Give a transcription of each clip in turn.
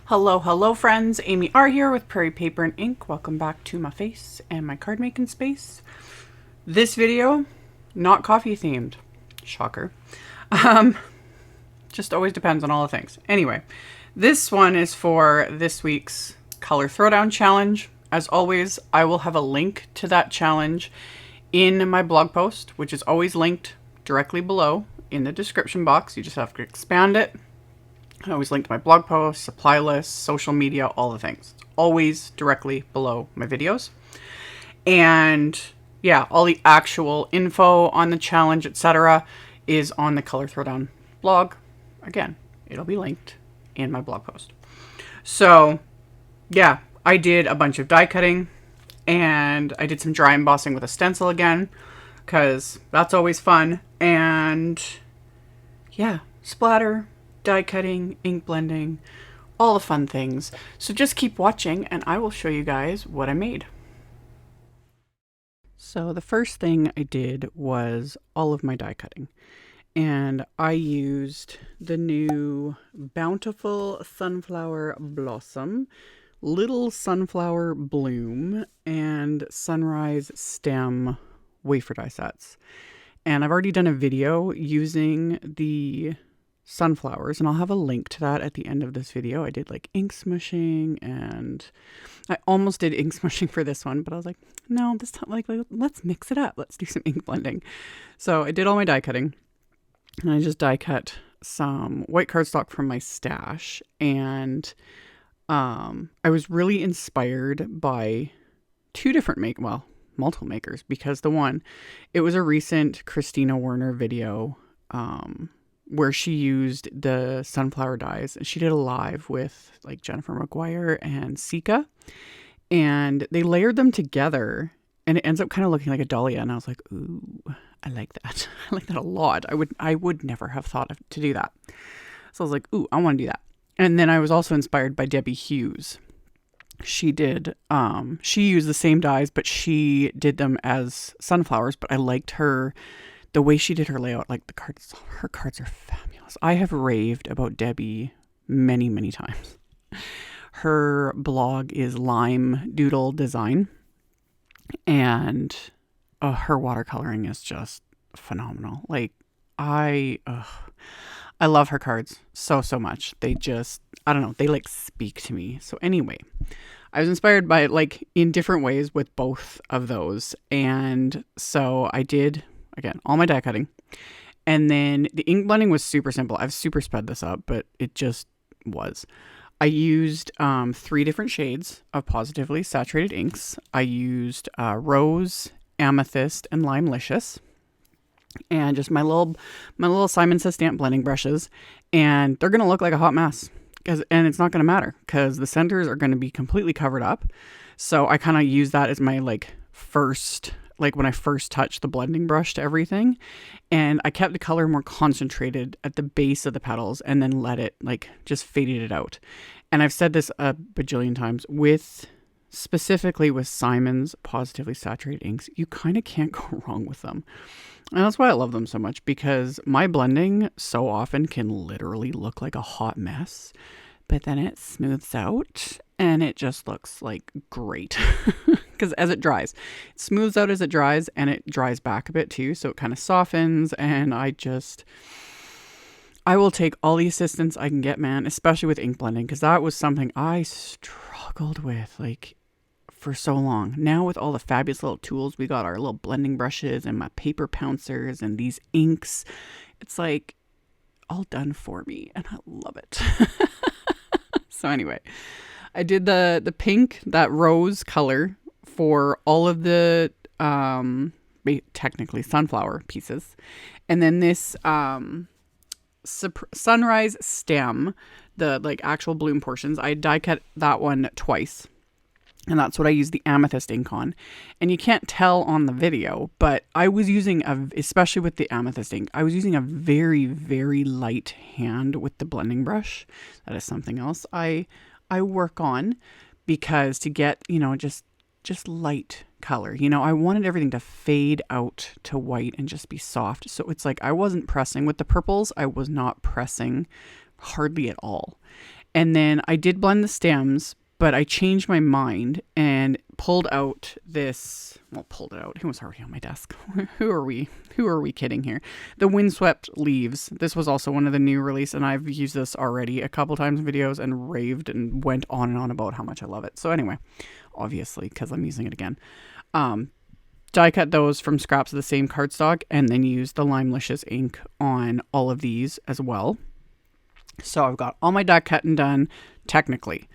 Hello friends, AmyR here with Prairie Paper and Ink. Welcome back to my face and my card making space. This video, not coffee themed. Shocker. Just always depends on all the things. Anyway, this one is for this week's Color Throwdown Challenge. As always, I will have a link to that challenge in my blog post, which is always linked directly below in the description box. You just have to expand it. I always link to my blog posts, supply lists, social media, all the things. It's always directly below my videos. And yeah, all the actual info on the challenge, etc. is on the Color Throwdown blog. Again, it'll be linked in my blog post. So yeah, I did a bunch of die cutting and I did some dry embossing with a stencil again, because that's always fun. And yeah, splatter, die cutting, ink blending, all the fun things. So just keep watching and I will show you guys what I made. So the first thing I did was all of my die cutting. And I used the new Bountiful Sunflower Blossom, Little Sunflower Bloom, and Sunrise Stem wafer die sets. And I've already done a video using the sunflowers, and I'll have a link to that at the end of this video. I did like ink smushing, and I almost did ink smushing for this one, but I was like, no, this time, like let's mix it up. Let's do some ink blending. So I did all my die cutting, and I just die cut some white cardstock from my stash, and I was really inspired by two different multiple makers, because the one, it was a recent Christina Werner video, where she used the sunflower dyes. She did a live with like Jennifer McGuire and Sika, and they layered them together and it ends up kind of looking like a dahlia. And I was like, ooh, I like that. I like that a lot. I would never have thought to do that. So I was like, ooh, I want to do that. And then I was also inspired by Debbie Hughes. She did, she used the same dyes, but she did them as sunflowers, but I liked the way she did her layout. Like her cards are fabulous. I have raved about Debbie many, many times. Her blog is Lime Doodle Design, and her watercoloring is just phenomenal. Like I love her cards so much. They just, I don't know, they like speak to me. So anyway, I was inspired by it like in different ways with both of those. And so I did, again, all my die cutting. And then the ink blending was super simple. I've super sped this up, but it just was. I used 3 different shades of Pawsitively saturated inks. I used Rose, Amethyst, and Limelicious. And just my little Simon Says Stamp blending brushes. And they're going to look like a hot mess. And it's not going to matter because the centers are going to be completely covered up. So I kind of use that as my first, when I first touched the blending brush to everything. And I kept the color more concentrated at the base of the petals and then let it just faded it out. And I've said this a bajillion times specifically with Simon's Pawsitively saturated inks, you kind of can't go wrong with them. And that's why I love them so much, because my blending so often can literally look like a hot mess, but then it smooths out and it just looks like great. Because as it dries, it smooths out as it dries, and it dries back a bit too. So it kind of softens, and I will take all the assistance I can get, man, especially with ink blending, because that was something I struggled with for so long. Now with all the fabulous little tools, we got our little blending brushes and my paper pouncers and these inks. It's all done for me, and I love it. So anyway, I did the pink, that rose color, for all of the technically sunflower pieces. And then this sunrise stem, the actual bloom portions, I die cut that one twice. And that's what I use the amethyst ink on. And you can't tell on the video, but I was using, especially with the amethyst ink, I was using a very, very light hand with the blending brush. That is something else I work on, because to get, just light color, I wanted everything to fade out to white and just be soft. So it's I wasn't pressing with the purples. I was not pressing hardly at all. And then I did blend the stems, but I changed my mind and pulled out this, well, pulled it out. It was already on my desk. Who are we kidding here? The Windswept leaves. This was also one of the new release, and I've used this already a couple times in videos and raved and went on and on about how much I love it. So anyway, obviously, because I'm using it again. Die cut those from scraps of the same cardstock and then use the LIMELICIOUS ink on all of these as well. So I've got all my die cutting done, technically,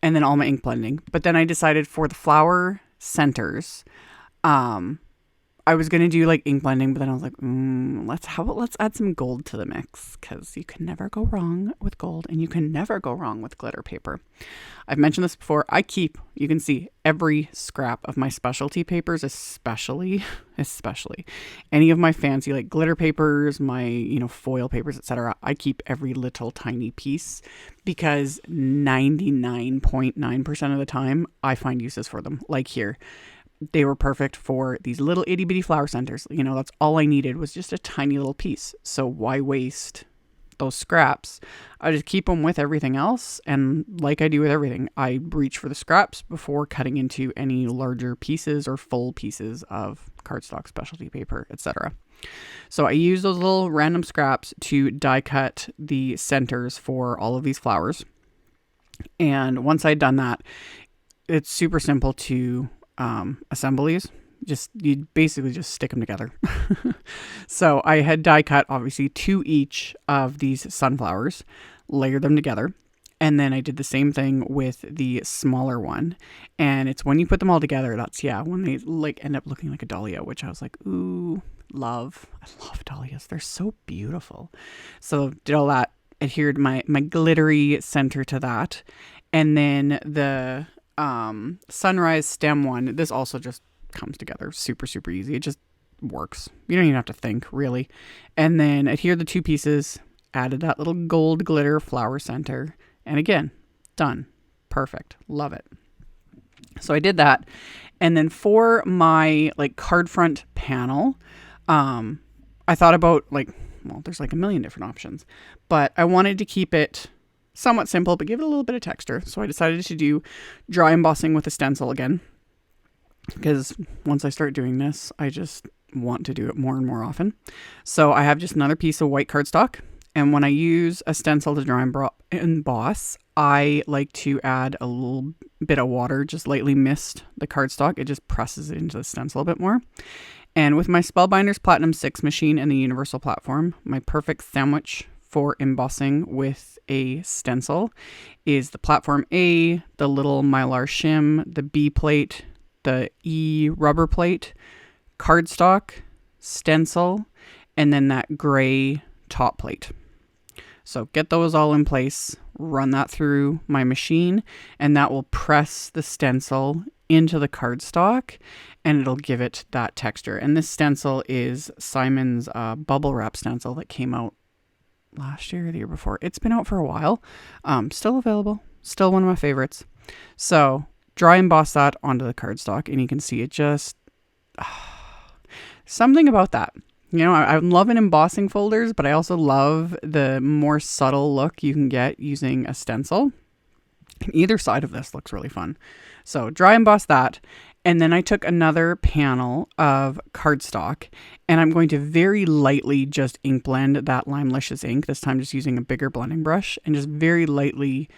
and then all my ink blending. But then I decided for the flower centers, I was going to do like ink blending, but then I was like, let's add some gold to the mix, because you can never go wrong with gold and you can never go wrong with glitter paper. I've mentioned this before. I keep, you can see every scrap of my specialty papers, especially any of my fancy like glitter papers, my, foil papers, etc. I keep every little tiny piece because 99.9% of the time I find uses for them. Like here. They were perfect for these little itty bitty flower centers. That's all I needed was just a tiny little piece. So why waste those scraps? I just keep them with everything else. And like I do with everything, I reach for the scraps before cutting into any larger pieces or full pieces of cardstock, specialty paper, etc. So I use those little random scraps to die cut the centers for all of these flowers. And once I'd done that, it's super simple to assemble these. You basically just stick them together. So I had die cut obviously 2 each of these sunflowers, layered them together, and then I did the same thing with the smaller one. And it's when you put them all together, that's when they like end up looking like a dahlia, which I was like, ooh, I love dahlias. They're so beautiful. So did all that, adhered my glittery center to that, and then the sunrise stem one, this also just comes together super easy. It just works. You don't even have to think, really. And then adhere the 2 pieces, added that little gold glitter flower center, and again, done. Perfect. Love it. So I did that. And then for my like card front panel, I thought about there's like a million different options, but I wanted to keep it somewhat simple, but give it a little bit of texture. So I decided to do dry embossing with a stencil again, because once I start doing this, I just want to do it more and more often. So I have just another piece of white cardstock. And when I use a stencil to dry emboss, I like to add a little bit of water, just lightly mist the cardstock. It just presses it into the stencil a bit more. And with my Spellbinders Platinum 6 machine and the Universal platform, my perfect sandwich for embossing with a stencil is the platform A, the little mylar shim, the B plate, the E rubber plate, cardstock, stencil, and then that gray top plate. So get those all in place, run that through my machine, and that will press the stencil into the cardstock, and it'll give it that texture. And this stencil is Simon's bubble wrap stencil that came out last year or the year before. It's been out for a while. Still available. Still one of my favorites. So dry emboss that onto the cardstock, and you can see it just something about that. I'm loving embossing folders, but I also love the more subtle look you can get using a stencil. Either side of this looks really fun. So dry emboss that. And then I took another panel of cardstock, and I'm going to very lightly just ink blend that LIMELICIOUS ink, this time just using a bigger blending brush, and just very lightly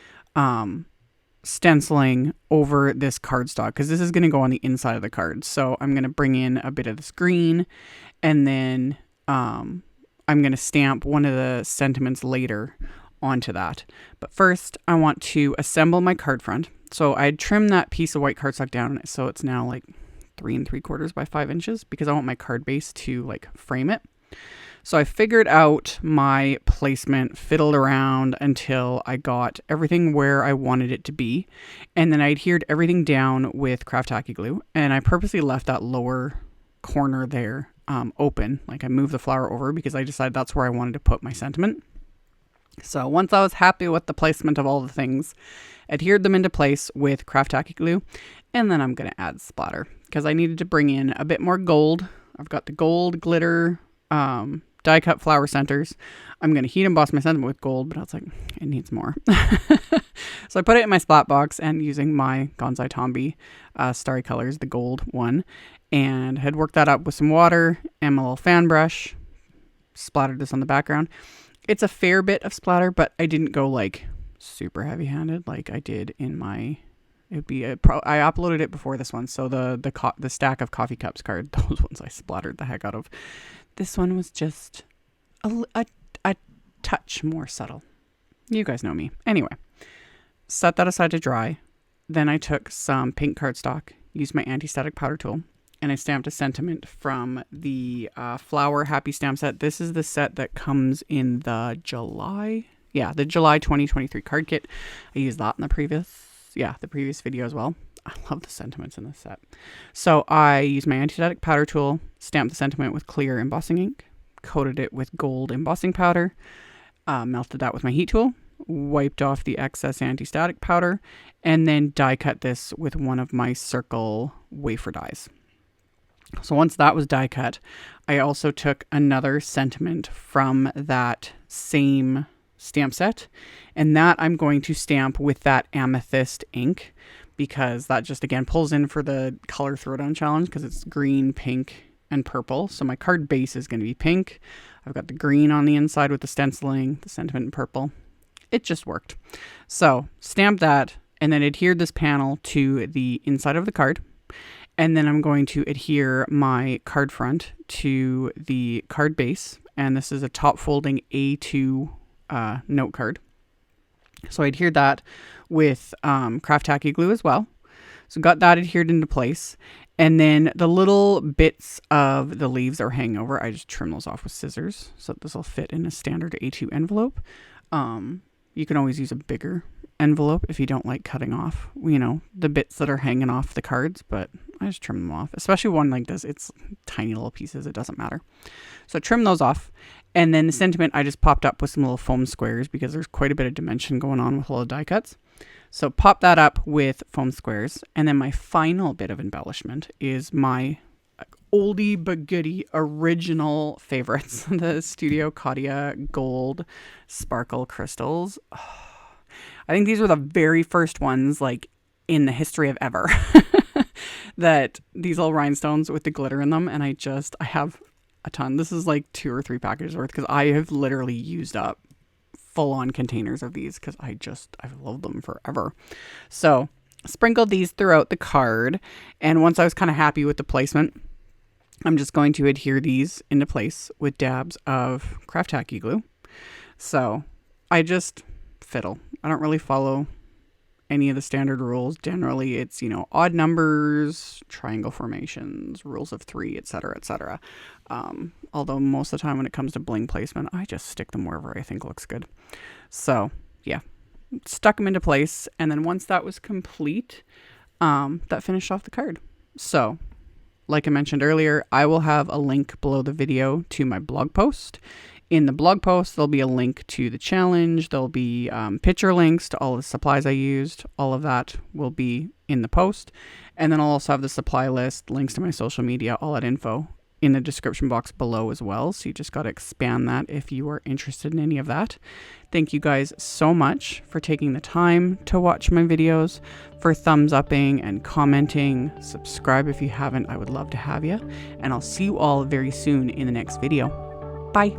stenciling over this cardstock, because this is going to go on the inside of the card. So I'm going to bring in a bit of this green, and then I'm going to stamp one of the sentiments later onto that. But first, I want to assemble my card front. So I trimmed that piece of white cardstock down, so it's now like 3 3/4 by 5 inches, because I want my card base to like frame it. So I figured out my placement, fiddled around until I got everything where I wanted it to be, and then I adhered everything down with craft tacky glue, and I purposely left that lower corner there open. Like I moved the flower over because I decided that's where I wanted to put my sentiment. So once I was happy with the placement of all the things, adhered them into place with craft tacky glue, and then I'm going to add splatter because I needed to bring in a bit more gold. I've got the gold glitter die cut flower centers. I'm going to heat emboss my sentiment with gold, but I was like, it needs more. So I put it in my splat box and using my Gonzai Tombi Starry Colors, the gold one, and had worked that up with some water and my little fan brush. Splattered this on the background. It's a fair bit of splatter, but I didn't go like super heavy handed like I did in my, I uploaded it before this one. So the stack of coffee cups card, those ones I splattered the heck out of. This one was just a touch more subtle. You guys know me. Anyway, set that aside to dry. Then I took some pink cardstock, used my anti-static powder tool, and I stamped a sentiment from the Flower Happy Stamp set. This is the set that comes in the July 2023 card kit. I used that in the previous video as well. I love the sentiments in this set. So I used my anti-static powder tool, stamped the sentiment with clear embossing ink, coated it with gold embossing powder, melted that with my heat tool, wiped off the excess anti-static powder, and then die cut this with one of my circle wafer dies. So once that was die cut, I also took another sentiment from that same stamp set, and that I'm going to stamp with that amethyst ink, because that just again pulls in for the color throwdown challenge because it's green, pink, and purple. So my card base is going to be pink. I've got the green on the inside with the stenciling, the sentiment in purple. It just worked. So stamp that and then adhere this panel to the inside of the card. And then I'm going to adhere my card front to the card base. And this is a top folding A2 note card. So I adhered that with craft tacky glue as well. So got that adhered into place. And then the little bits of the leaves that are hanging over, I just trim those off with scissors. So this will fit in a standard A2 envelope. You can always use a bigger envelope if you don't like cutting off, the bits that are hanging off the cards, but I just trim them off, especially one like this. It's tiny little pieces. It doesn't matter. So trim those off. And then the sentiment, I just popped up with some little foam squares because there's quite a bit of dimension going on with little die cuts. So pop that up with foam squares. And then my final bit of embellishment is my oldie but goodie original favorites, the Studio Caudia Gold Sparkle Crystals. I think these were the very first ones like in the history of ever that these little rhinestones with the glitter in them. And I have a ton. This is like 2 or 3 packages worth because I have literally used up full-on containers of these because I've loved them forever. So sprinkled these throughout the card. And once I was kind of happy with the placement, I'm just going to adhere these into place with dabs of craft tacky glue. So I just fiddle. I don't really follow any of the standard rules. Generally, it's, odd numbers, triangle formations, rules of 3, etc., etc. Although most of the time when it comes to bling placement, I just stick them wherever I think looks good. So yeah, stuck them into place. And then once that was complete, that finished off the card. So like I mentioned earlier, I will have a link below the video to my blog post. In the blog post, there'll be a link to the challenge. There'll be picture links to all the supplies I used. All of that will be in the post. And then I'll also have the supply list, links to my social media, all that info in the description box below as well. So you just got to expand that if you are interested in any of that. Thank you guys so much for taking the time to watch my videos, for thumbs upping and commenting. Subscribe if you haven't. I would love to have you. And I'll see you all very soon in the next video. Bye.